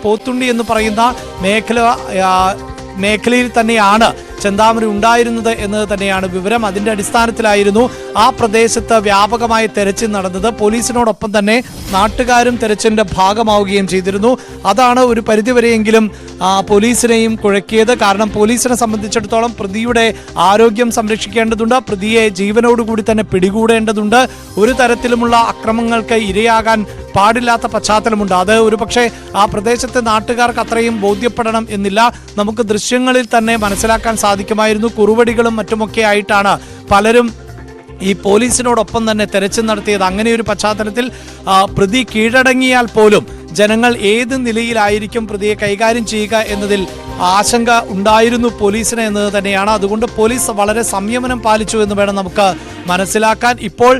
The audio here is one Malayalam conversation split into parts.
പോത്തുണ്ടി എന്ന് പറയുന്ന മേഖലയിൽ തന്നെയാണ് ചെന്താമര ഉണ്ടായിരുന്നത് എന്നത് തന്നെയാണ് വിവരം. അതിന്റെ അടിസ്ഥാനത്തിലായിരുന്നു ആ പ്രദേശത്ത് വ്യാപകമായ തെരച്ചിൽ നടന്നത്. പോലീസിനോടൊപ്പം തന്നെ നാട്ടുകാരും തെരച്ചിലിന്റെ ഭാഗമാവുകയും ചെയ്തിരുന്നു. അതാണ് ഒരു പരിധിവരെയെങ്കിലും പോലീസിനെയും കുഴക്കിയത്. കാരണം പോലീസിനെ സംബന്ധിച്ചിടത്തോളം പ്രതിയുടെ ആരോഗ്യം സംരക്ഷിക്കേണ്ടതുണ്ട്, പ്രതിയെ ജീവനോടുകൂടി തന്നെ പിടികൂടേണ്ടതുണ്ട്. ഒരു തരത്തിലുമുള്ള അക്രമങ്ങൾക്ക് ഇരയാകാൻ പാടില്ലാത്ത പശ്ചാത്തലമുണ്ട്. അത് ഒരുപക്ഷെ ആ പ്രദേശത്തെ നാട്ടുകാർക്ക് അത്രയും ബോധ്യപ്പെടണം എന്നില്ല. നമുക്ക് ദൃശ്യങ്ങളിൽ തന്നെ മനസ്സിലാക്കാൻ സാധിക്കുമായിരുന്നു. കുറുവടികളും മറ്റുമൊക്കെ ആയിട്ടാണ് പലരും ഈ പോലീസിനോടൊപ്പം തന്നെ തെരച്ചിൽ നടത്തിയത്. അങ്ങനെ ഒരു പശ്ചാത്തലത്തിൽ പ്രതി കീഴടങ്ങിയാൽ പോലും ജനങ്ങൾ ഏത് നിലയിലായിരിക്കും പ്രതിയെ കൈകാര്യം ചെയ്യുക എന്നതിൽ ആശങ്ക ഉണ്ടായിരുന്നു പോലീസിന് എന്നത് തന്നെയാണ്. അതുകൊണ്ട് പോലീസ് വളരെ സംയമനം പാലിച്ചു എന്ന് വേണം നമുക്ക് മനസ്സിലാക്കാൻ. ഇപ്പോൾ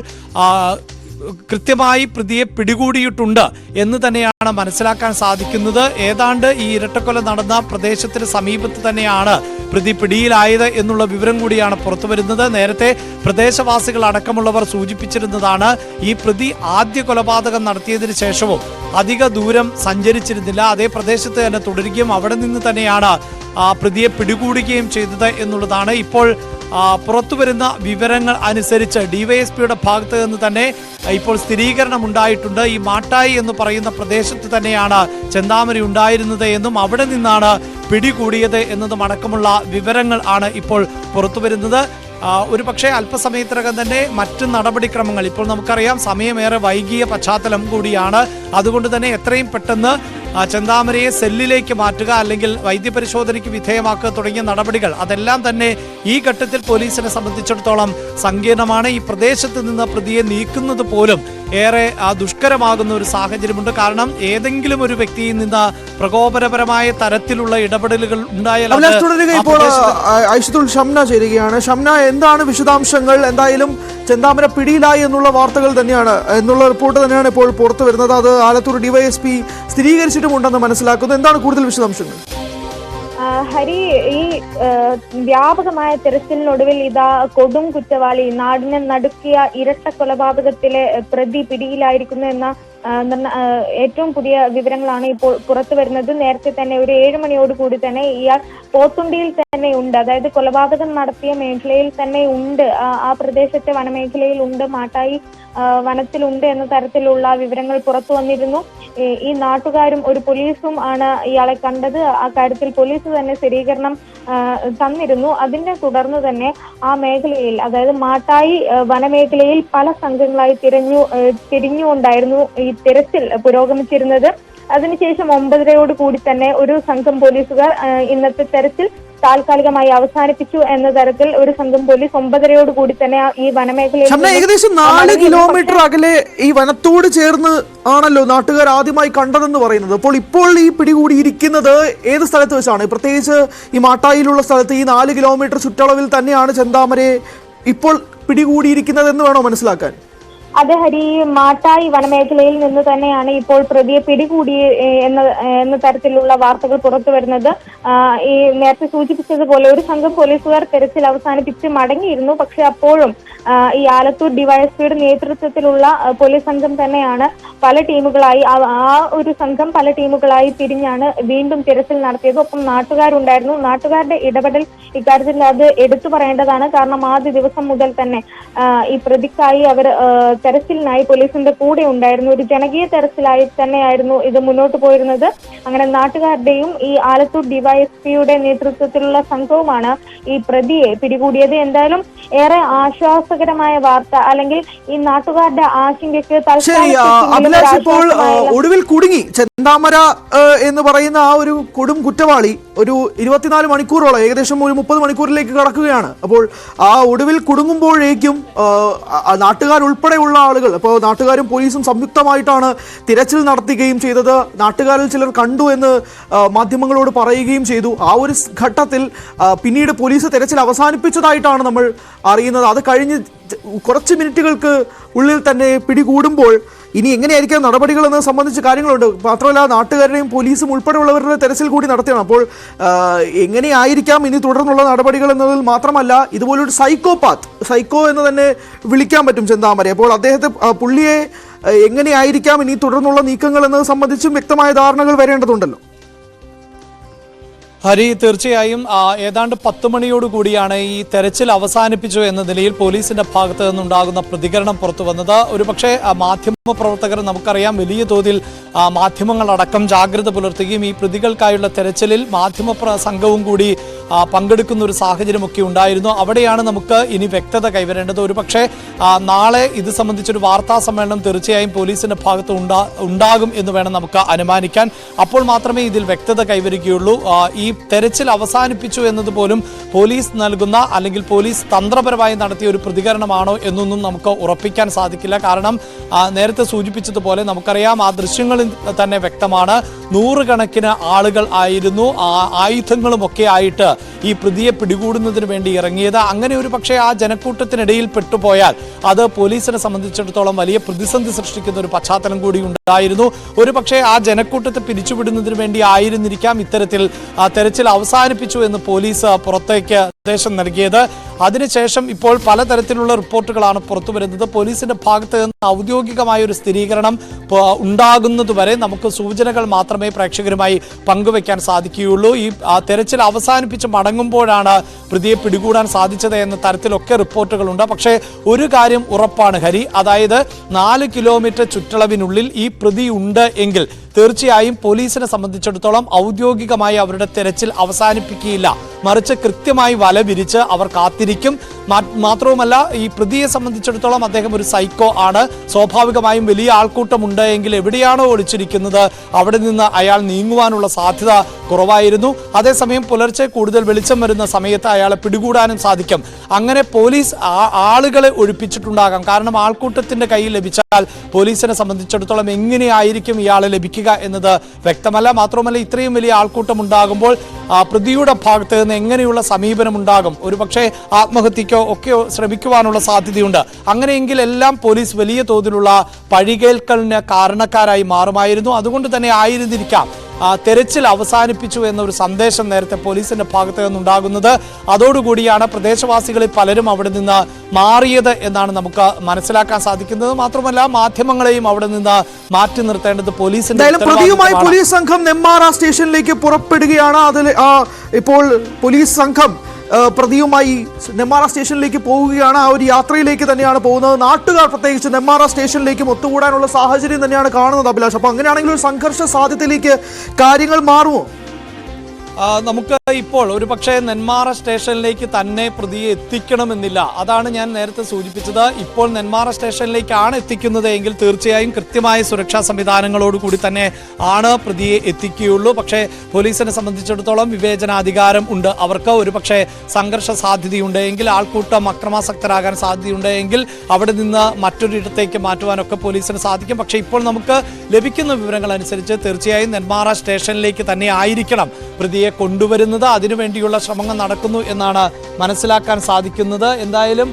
കൃത്യമായി പ്രതിയെ പിടികൂടിയിട്ടുണ്ട് എന്ന് തന്നെയാണ് മനസ്സിലാക്കാൻ സാധിക്കുന്നത്. ഏതാണ്ട് ഈ ഇരട്ടക്കൊല നടന്ന പ്രദേശത്തിന് സമീപത്ത് തന്നെയാണ് പ്രതി പിടിയിലായത് എന്നുള്ള വിവരം കൂടിയാണ് പുറത്തു വരുന്നത്. നേരത്തെ പ്രദേശവാസികൾ അടക്കമുള്ളവർ സൂചിപ്പിച്ചിരുന്നതാണ് ഈ പ്രതി ആദ്യ കൊലപാതകം നടത്തിയതിനു ശേഷവും അധിക ദൂരം സഞ്ചരിച്ചിരുന്നില്ല, അതേ പ്രദേശത്ത് തന്നെ തുടരുകയും അവിടെ നിന്ന് തന്നെയാണ് പ്രതിയെ പിടികൂടുകയും ചെയ്തത് എന്നുള്ളതാണ്. ഇപ്പോൾ പുറത്തുവരുന്ന വിവരങ്ങൾ അനുസരിച്ച് ഡിവൈഎസ്പിയുടെ ഭാഗത്ത് നിന്ന് തന്നെ ഇപ്പോൾ സ്ഥിരീകരണം ഉണ്ടായിട്ടുണ്ട്. ഈ മാട്ടായി എന്ന് പറയുന്ന പ്രദേശത്ത് തന്നെയാണ് ചെന്താമര ഉണ്ടായിരുന്നത് എന്നും അവിടെ നിന്നാണ് പിടികൂടിയത് എന്നതും അടക്കമുള്ള വിവരങ്ങൾ ആണ് ഇപ്പോൾ പുറത്തുവരുന്നത്. ഒരു പക്ഷേ അല്പസമയത്തിനകം തന്നെ മറ്റ് നടപടിക്രമങ്ങൾ, ഇപ്പോൾ നമുക്കറിയാം സമയമേറെ വൈകിയ പശ്ചാത്തലം കൂടിയാണ്. അതുകൊണ്ട് തന്നെ എത്രയും പെട്ടെന്ന് ചെന്താമരയെ സെല്ലിലേക്ക് മാറ്റുക, അല്ലെങ്കിൽ വൈദ്യപരിശോധനയ്ക്ക് വിധേയമാക്കുക തുടങ്ങിയ നടപടികൾ അതെല്ലാം തന്നെ ഈ ഘട്ടത്തിൽ പോലീസിനെ സംബന്ധിച്ചിടത്തോളം സങ്കീർണമാണ്. ഈ പ്രദേശത്ത് നിന്ന് പ്രതിയെ നീക്കുന്നത് പോലും ഏറെ ദുഷ്കരമാകുന്ന ഒരു സാഹചര്യമുണ്ട്. കാരണം ഏതെങ്കിലും ഒരു വ്യക്തിയിൽ നിന്ന് പ്രകോപനപരമായ തരത്തിലുള്ള ഇടപെടലുകൾ ഉണ്ടായാൽ ഷംന ചേരുകയാണ്. ഷംന, എന്താണ് വിശദാംശങ്ങൾ? എന്തായാലും ചെന്താമര പിടിയിലായി എന്നുള്ള വാർത്തകൾ തന്നെയാണ്, എന്നുള്ള റിപ്പോർട്ട് തന്നെയാണ് ഇപ്പോൾ പുറത്തു വരുന്നത്. അത് ആലത്തൂർ ഡിവൈഎസ്പി സ്ഥിരീകരിച്ചിട്ടുമുണ്ടെന്ന് മനസ്സിലാക്കുന്നു. എന്താണ് കൂടുതൽ വിശദാംശങ്ങൾ? ഹരി, ഈ വ്യാപകമായ തെരച്ചിലിനൊടുവിൽ ഇതാ കൊടും കുറ്റവാളി, നാടിനെ നടുക്കിയ ഇരട്ട കൊലപാതകത്തിലെ പ്രതി പിടിയിലായിരിക്കുന്നു എന്ന ഏറ്റവും പുതിയ വിവരങ്ങളാണ് ഇപ്പോൾ പുറത്തു വരുന്നത്. നേരത്തെ തന്നെ ഒരു 7 മണിയോട് കൂടി തന്നെ ഇയാൾ പോത്തുണ്ടിയിൽ തന്നെ ഉണ്ട്, അതായത് കൊലപാതകം നടത്തിയ മേഖലയിൽ തന്നെ ഉണ്ട്, ആ പ്രദേശത്തെ വനമേഖലയിൽ ഉണ്ട്, മാട്ടായി വനത്തിലുണ്ട് എന്ന തരത്തിലുള്ള വിവരങ്ങൾ പുറത്തു വന്നിരുന്നു. ഈ നാട്ടുകാരും ഒരു പോലീസും ആണ് ഇയാളെ കണ്ടത്. ആ കാര്യത്തിൽ പോലീസ് തന്നെ സ്ഥിരീകരണം തന്നിരുന്നു. അതിനെ തുടർന്ന് തന്നെ ആ മേഖലയിൽ, അതായത് മാട്ടായി വനമേഖലയിൽ പല സംഘങ്ങളായി തിരിഞ്ഞുകൊണ്ടായിരുന്നു ഈ തിരച്ചിൽ പുരോഗമിച്ചിരുന്നത്. അതിനുശേഷം 9:30 കൂടി തന്നെ ഒരു സംഘം പോലീസുകാർ ഇന്നത്തെ തെരച്ചിൽ താൽക്കാലികമായി അവസാനിപ്പിച്ചു എന്ന തരത്തിൽ ഒരു സംഘം പോലീസ് 9:30 കൂടി തന്നെ ഈ വനമേഖലയിൽ ഏകദേശം 4 കിലോമീറ്റർ അകലെ ഈ വനത്തോട് ചേർന്ന് ആണല്ലോ നാട്ടുകാർ ആദ്യമായി കണ്ടതെന്ന് പറയുന്നത്. ഇപ്പോൾ ഈ പിടികൂടിയിരിക്കുന്നത് ഏത് സ്ഥലത്ത് വെച്ചാണ്? പ്രത്യേകിച്ച് ഈ മാട്ടായിലുള്ള സ്ഥലത്ത് ഈ 4 കിലോമീറ്റർ ചുറ്റളവിൽ തന്നെയാണ് ചെന്താമരയെ ഇപ്പോൾ പിടികൂടിയിരിക്കുന്നത് എന്ന് വേണോ മനസ്സിലാക്കാൻ? അതെ ഹരി, മാട്ടായി വനമേഖലയിൽ നിന്ന് തന്നെയാണ് ഇപ്പോൾ പ്രതിയെ പിടികൂടി എന്ന തരത്തിലുള്ള വാർത്തകൾ പുറത്തു വരുന്നത്. ഈ നേരത്തെ സൂചിപ്പിച്ചതുപോലെ ഒരു സംഘം പോലീസുകാർ തെരച്ചിൽ അവസാനിപ്പിച്ച് മടങ്ങിയിരുന്നു. പക്ഷെ അപ്പോഴും ഈ ആലത്തൂർ ഡിവൈഎസ്പിയുടെ നേതൃത്വത്തിലുള്ള പോലീസ് സംഘം തന്നെയാണ് പല ടീമുകളായി, ആ ഒരു സംഘം പല ടീമുകളായി തിരിഞ്ഞാണ് വീണ്ടും തിരച്ചിൽ നടത്തിയത്. ഒപ്പം നാട്ടുകാരുണ്ടായിരുന്നു. നാട്ടുകാരുടെ ഇടപെടൽ ഇക്കാര്യത്തിൽ അത് എടുത്തു പറയേണ്ടതാണ്. കാരണം ആദ്യ ദിവസം മുതൽ തന്നെ ഈ പ്രതിക്കായി അവർ തെരച്ചിലിനായി പോലീസിന്റെ കൂടെ ഉണ്ടായിരുന്നു. ഒരു ജനകീയ തെരച്ചിലായി തന്നെയായിരുന്നു ഇത് മുന്നോട്ട് പോയിരുന്നത്. അങ്ങനെ നാട്ടുകാരുടെയും ഈ ആലത്തൂർ ഡിവൈഎസ്പിയുടെ നേതൃത്വത്തിലുള്ള സംഘവുമാണ് ഈ പ്രതിയെ പിടികൂടിയത്. എന്തായാലും ഏറെ ആശ്വാസകരമായ വാർത്ത, അല്ലെങ്കിൽ ഈ നാട്ടുകാരുടെ ആശങ്കയ്ക്ക് ഇപ്പോൾ ഒടുവിൽ കുടുങ്ങി ചെന്താമര എന്ന് പറയുന്ന ആ ഒരു കൊടും കുറ്റവാളി ഒരു 24 മണിക്കൂറോളം, ഏകദേശം ഒരു 30 മണിക്കൂറിലേക്ക് കടക്കുകയാണ്. അപ്പോൾ ആ ഒടുവിൽ കുടുങ്ങുമ്പോഴേക്കും നാട്ടുകാരുൾപ്പെടെയുള്ള ആളുകൾ, അപ്പോൾ നാട്ടുകാരും പോലീസും സംയുക്തമായിട്ടാണ് തിരച്ചിൽ നടത്തുകയും ചെയ്തത്. നാട്ടുകാരിൽ ചിലർ കണ്ടു എന്ന് മാധ്യമങ്ങളോട് പറയുകയും ചെയ്തു. ആ ഒരു ഘട്ടത്തിൽ പിന്നീട് പോലീസ് തിരച്ചിൽ അവസാനിപ്പിച്ചതായിട്ടാണ് നമ്മൾ അറിയുന്നത്. അത് കഴിഞ്ഞ് കുറച്ച് മിനിറ്റുകൾക്ക് ഉള്ളിൽ തന്നെ പിടികൂടുമ്പോൾ ഇനി എങ്ങനെയായിരിക്കും നടപടികൾ എന്നത് സംബന്ധിച്ച് കാര്യങ്ങളുണ്ട്. മാത്രമല്ല നാട്ടുകാരുടെയും പോലീസും ഉൾപ്പെടെയുള്ളവരുടെ തെരച്ചിൽ കൂടി നടത്തിയാണ്. അപ്പോൾ എങ്ങനെയായിരിക്കാം ഇനി തുടർന്നുള്ള നടപടികൾ എന്നതിൽ മാത്രമല്ല, ഇതുപോലൊരു സൈക്കോ എന്ന് തന്നെ വിളിക്കാൻ പറ്റും ചെന്താമര. അപ്പോൾ പുള്ളിയെ എങ്ങനെയായിരിക്കാം ഇനി തുടർന്നുള്ള നീക്കങ്ങൾ എന്നത് സംബന്ധിച്ചും വ്യക്തമായ ധാരണകൾ വരേണ്ടതുണ്ടല്ലോ. ഹരി, തീർച്ചയായും ഏതാണ്ട് 10 മണിയോടുകൂടിയാണ് ഈ തെരച്ചിൽ അവസാനിപ്പിച്ചു എന്ന നിലയിൽ പോലീസിന്റെ ഭാഗത്ത് നിന്നുണ്ടാകുന്ന പ്രതികരണം പുറത്തു വന്നത്. ഒരുപക്ഷെ മാധ്യമ പ്രവർത്തകർ നമുക്കറിയാം വലിയ തോതിൽ മാധ്യമങ്ങളടക്കം ജാഗ്രത പുലർത്തുകയും ഈ പ്രതികൾക്കായുള്ള തെരച്ചിലിൽ മാധ്യമ സംഘവും കൂടി പങ്കെടുക്കുന്ന ഒരു സാഹചര്യമൊക്കെ ഉണ്ടായിരുന്നു. അവിടെയാണ് നമുക്ക് ഇനി വ്യക്തത കൈവരേണ്ടത്. ഒരുപക്ഷെ നാളെ ഇത് സംബന്ധിച്ചൊരു വാർത്താ സമ്മേളനം തീർച്ചയായും പോലീസിന്റെ ഭാഗത്ത് ഉണ്ടാകും എന്ന് വേണം നമുക്ക് അനുമാനിക്കാൻ. അപ്പോൾ മാത്രമേ ഇതിൽ വ്യക്തത കൈവരികയുള്ളൂ. ഈ തെരച്ചിൽ അവസാനിപ്പിച്ചു എന്നതുപോലും പോലീസ് നൽകുന്ന അല്ലെങ്കിൽ പോലീസ് തന്ത്രപരമായി നടത്തിയ ഒരു പ്രതികരണമാണോ എന്നൊന്നും നമുക്ക് ഉറപ്പിക്കാൻ സാധിക്കില്ല. കാരണം നേരത്തെ സൂചിപ്പിച്ചതുപോലെ നമുക്കറിയാം ആ ദൃശ്യങ്ങളിൽ തന്നെ വ്യക്തമാണ്. 100 കണക്കിന് ആളുകൾ ആയിരുന്നു ആയുധങ്ങളുമൊക്കെ ആയിട്ട് ഈ പ്രതിയെ പിടികൂടുന്നതിന് വേണ്ടി ഇറങ്ങിയത്. അങ്ങനെ ഒരു പക്ഷേ ആ ജനക്കൂട്ടത്തിനിടയിൽ പെട്ടുപോയാൽ അത് പോലീസിനെ സംബന്ധിച്ചിടത്തോളം വലിയ പ്രതിസന്ധി സൃഷ്ടിക്കുന്ന ഒരു പശ്ചാത്തലം കൂടി ഉണ്ടായിരുന്നു. ഒരു പക്ഷേ ആ ജനക്കൂട്ടത്തെ പിരിച്ചുവിടുന്നതിന് വേണ്ടി ആയിരുന്നിരിക്കാം ഇത്തരത്തിൽ തെരച്ചിൽ അവസാനിപ്പിച്ചു എന്ന് പോലീസ് പുറത്തേക്ക് നിർദ്ദേശം നൽകിയത്. അതിനുശേഷം ഇപ്പോൾ പലതരത്തിലുള്ള റിപ്പോർട്ടുകളാണ് പുറത്തു വരുന്നത്. പോലീസിന്റെ ഭാഗത്ത് നിന്ന് ഔദ്യോഗികമായ ഒരു സ്ഥിരീകരണം ഉണ്ടാകുന്നതുവരെ നമുക്ക് സൂചനകൾ മാത്രമേ പ്രേക്ഷകരുമായി പങ്കുവെക്കാൻ സാധിക്കുകയുള്ളൂ. ഈ തെരച്ചിൽ അവസാനിപ്പിച്ച് മടങ്ങുമ്പോഴാണ് പ്രതിയെ പിടികൂടാൻ സാധിച്ചത് എന്ന തരത്തിലൊക്കെ റിപ്പോർട്ടുകളുണ്ട്. പക്ഷേ ഒരു കാര്യം ഉറപ്പാണ് ഹരി, അതായത് 4 കിലോമീറ്റർ ചുറ്റളവിനുള്ളിൽ ഈ പ്രതി ഉണ്ട് എങ്കിൽ തീർച്ചയായും പോലീസിനെ സംബന്ധിച്ചിടത്തോളം ഔദ്യോഗികമായി അവരുടെ തെരച്ചിൽ അവസാനിപ്പിക്കുകയില്ല. മറിച്ച് കൃത്യമായി വല വിരിച്ച് അവർ കാത്തിരിക്കും. മാത്രവുമല്ല, ഈ പ്രതിയെ സംബന്ധിച്ചിടത്തോളം അദ്ദേഹം ഒരു സൈക്കോ ആണ്. സ്വാഭാവികമായും വലിയ ആൾക്കൂട്ടമുണ്ട് എങ്കിൽ എവിടെയാണോ ഒളിച്ചിരിക്കുന്നത് അവിടെ നിന്ന് അയാൾ നീങ്ങുവാനുള്ള സാധ്യത കുറവായിരുന്നു. അതേസമയം പുലർച്ചെ കൂടുതൽ വെളിച്ചം വരുന്ന സമയത്ത് അയാളെ പിടികൂടാനും സാധിക്കും. അങ്ങനെ പോലീസ് ആളുകളെ ഒഴിപ്പിച്ചിട്ടുണ്ടാകാം. കാരണം ആൾക്കൂട്ടത്തിന്റെ കയ്യിൽ ലഭിച്ചാൽ പോലീസിനെ സംബന്ധിച്ചിടത്തോളം എങ്ങനെയായിരിക്കും ഇയാളെ ലഭിക്കുക എന്നത് വ്യക്തമല്ല. മാത്രമല്ല, ഇത്രയും വലിയ ആൾക്കൂട്ടം ഉണ്ടാകുമ്പോൾ പ്രതിയുടെ ഭാഗത്ത് നിന്ന് എങ്ങനെയുള്ള സമീപനം ഉണ്ടാകും? ഒരുപക്ഷെ ആത്മഹത്യക്കോ ഒക്കെ ശ്രമിക്കുവാനുള്ള സാധ്യതയുണ്ട്. അങ്ങനെയെങ്കിൽ എല്ലാം പോലീസ് വലിയ തോതിലുള്ള പഴികേൽക്കലിന് കാരണക്കാരായി മാറുമായിരുന്നു. അതുകൊണ്ട് തന്നെ ആയിരുന്നിരിക്കാം തെരച്ചിൽ അവസാനിപ്പിച്ചു എന്നൊരു സന്ദേശം നേരത്തെ പോലീസിന്റെ ഭാഗത്ത് നിന്നുണ്ടാകുന്നത്. അതോടുകൂടിയാണ് പ്രദേശവാസികളിൽ പലരും അവിടെ നിന്ന് മാറിയത് എന്നാണ് നമുക്ക് മനസ്സിലാക്കാൻ സാധിക്കുന്നത്. മാത്രമല്ല, മാധ്യമങ്ങളെയും അവിടെ നിന്ന് മാറ്റി നിർത്തേണ്ടത് പോലീസിന്റെ. പ്രതിയുമായി പോലീസ് സംഘം നെന്മാറ സ്റ്റേഷനിലേക്ക് പുറപ്പെടുകയാണ്. അതിൽ ഇപ്പോൾ പോലീസ് സംഘം പ്രതിയുമായി നെന്മാറ സ്റ്റേഷനിലേക്ക് പോവുകയാണ്. ആ ഒരു യാത്രയിലേക്ക് തന്നെയാണ് പോകുന്നത്. നാട്ടുകാർ പ്രത്യേകിച്ച് നെന്മാറ സ്റ്റേഷനിലേക്കും ഒത്തുകൂടാനുള്ള സാഹചര്യം തന്നെയാണ് കാണുന്നത് അഭിലാഷ്. അപ്പൊ അങ്ങനെയാണെങ്കിൽ ഒരു സംഘർഷ സാധ്യതയിലേക്ക് കാര്യങ്ങൾ മാറുമോ? നമുക്ക് ഇപ്പോൾ ഒരു പക്ഷേ നെന്മാറ സ്റ്റേഷനിലേക്ക് തന്നെ പ്രതിയെ എത്തിക്കണമെന്നില്ല. അതാണ് ഞാൻ നേരത്തെ സൂചിപ്പിച്ചത്. ഇപ്പോൾ നെന്മാറ സ്റ്റേഷനിലേക്കാണ് എത്തിക്കുന്നത് എങ്കിൽ തീർച്ചയായും കൃത്യമായ സുരക്ഷാ സംവിധാനങ്ങളോടുകൂടി തന്നെ ആണ് പ്രതിയെ എത്തിക്കുകയുള്ളൂ. പക്ഷേ പോലീസിനെ സംബന്ധിച്ചിടത്തോളം വിവേചനാധികാരം ഉണ്ട്. അവർക്ക് ഒരു പക്ഷേ സംഘർഷ സാധ്യതയുണ്ട് എങ്കിൽ, ആൾക്കൂട്ടം അക്രമാസക്തരാകാൻ സാധ്യതയുണ്ട് എങ്കിൽ അവിടെ നിന്ന് മറ്റൊരിടത്തേക്ക് മാറ്റുവാനൊക്കെ പോലീസിന് സാധിക്കും. പക്ഷേ ഇപ്പോൾ നമുക്ക് ലഭിക്കുന്ന വിവരങ്ങൾ അനുസരിച്ച് തീർച്ചയായും നെന്മാറ സ്റ്റേഷനിലേക്ക് തന്നെ ആയിരിക്കണം പ്രതിയെ കൊണ്ടുവരുന്നത്. അതിനുവേണ്ടിയുള്ള ശ്രമങ്ങൾ നടക്കുന്നു എന്നാണ് മനസ്സിലാക്കാൻ സാധിക്കുന്നത്. എന്തായാലും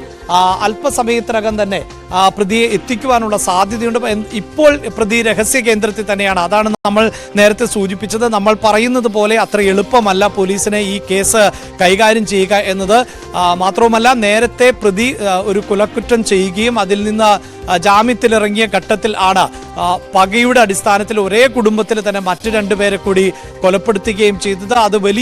അല്പസമയത്തിനകം തന്നെ പ്രതിയെ എത്തിക്കുവാനുള്ള സാധ്യതയുണ്ട്. ഇപ്പോൾ പ്രതി രഹസ്യ കേന്ദ്രത്തിൽ തന്നെയാണ്. അതാണ് നമ്മൾ നേരത്തെ സൂചിപ്പിച്ചത്. നമ്മൾ പറയുന്നത് പോലെ അത്ര എളുപ്പമല്ല പോലീസിനെ ഈ കേസ് കൈകാര്യം ചെയ്യുക എന്നത്. മാത്രവുമല്ല, നേരത്തെ പ്രതി ഒരു കുലക്കുറ്റം ചെയ്യുകയും അതിൽ നിന്ന് ജാമ്യത്തിലിറങ്ങിയ ഘട്ടത്തിൽ ആണ് പകയുടെ അടിസ്ഥാനത്തിൽ ഒരേ കുടുംബത്തിൽ തന്നെ മറ്റു 2 പേരെ കൂടി കൊലപ്പെടുത്തുകയും ചെയ്തത്. അത് വലിയ